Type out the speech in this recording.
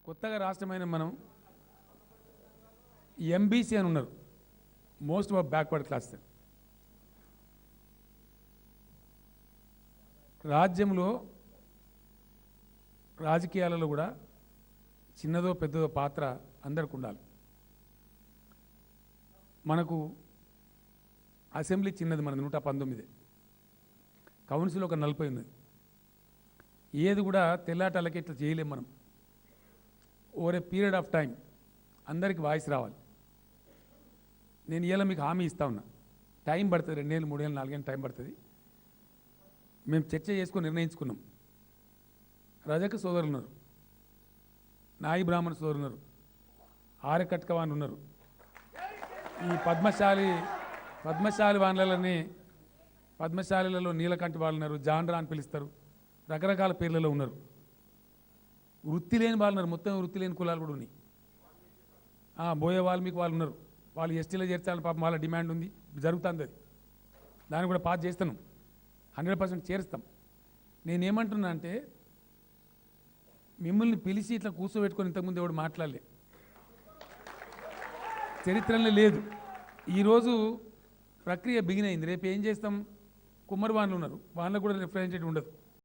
కొత్తగా రాష్ట్రమైన మనం ఎంబీసీ అని ఉన్నారు, మోస్ట్ బ్యాక్వర్డ్ క్లాస్. రాజ్యంలో రాజకీయాలలో కూడా చిన్నదో పెద్దదో పాత్ర అందరికి ఉండాలి. మనకు అసెంబ్లీ చిన్నది, మనది 119, కౌన్సిల్ ఒక 40 ఉన్నది. ఏది కూడా తెల్లాటాలకి ఇట్లా చేయలేం మనం. Over a period of time అందరికి వాయిస్ రావాలి. నేను ఇలా మీకు హామీ ఇస్తా ఉన్నా, టైం పడుతుంది, 2 ఏళ్ళు 3 ఏళ్ళు 4 ఏళ్ళు టైం పడుతుంది. మేము చర్చ చేసుకొని నిర్ణయించుకున్నాం. రజక సోదరులు ఉన్నారు, నాయి బ్రాహ్మణ సోదరులు ఉన్నారు, ఆర్యకట్కవాన్లు ఉన్నారు, ఈ పద్మశాలి వాన్లని, పద్మశాలిలలో నీలకంటి వాళ్ళు ఉన్నారు, జాండ్రా అని పిలుస్తారు, రకరకాల పేర్లలో ఉన్నారు. వృత్తి లేని వాళ్ళు ఉన్నారు, మొత్తం వృత్తి లేని కులాలు కూడా ఉన్నాయి. బోయే వాల్మీకి వాళ్ళు ఉన్నారు, వాళ్ళు ఎస్టీలో చేర్చాలని పాపం వాళ్ళ డిమాండ్ ఉంది, జరుగుతుంది. అది దాన్ని కూడా పాస్ చేస్తాను, 100% చేరుస్తాం. నేనేమంటున్నా అంటే, మిమ్మల్ని పిలిచి ఇట్లా కూర్చోబెట్టుకొని ఇంతకుముందు ఎవడు మాట్లాడలే, చరిత్రలో లేదు. ఈరోజు ప్రక్రియ బిగిన్ అయింది. రేపు ఏం చేస్తాం? కుమ్మరి వాన్లు ఉన్నారు, వాళ్ళకు కూడా రిప్రజెంటేటివ్ ఉండదు.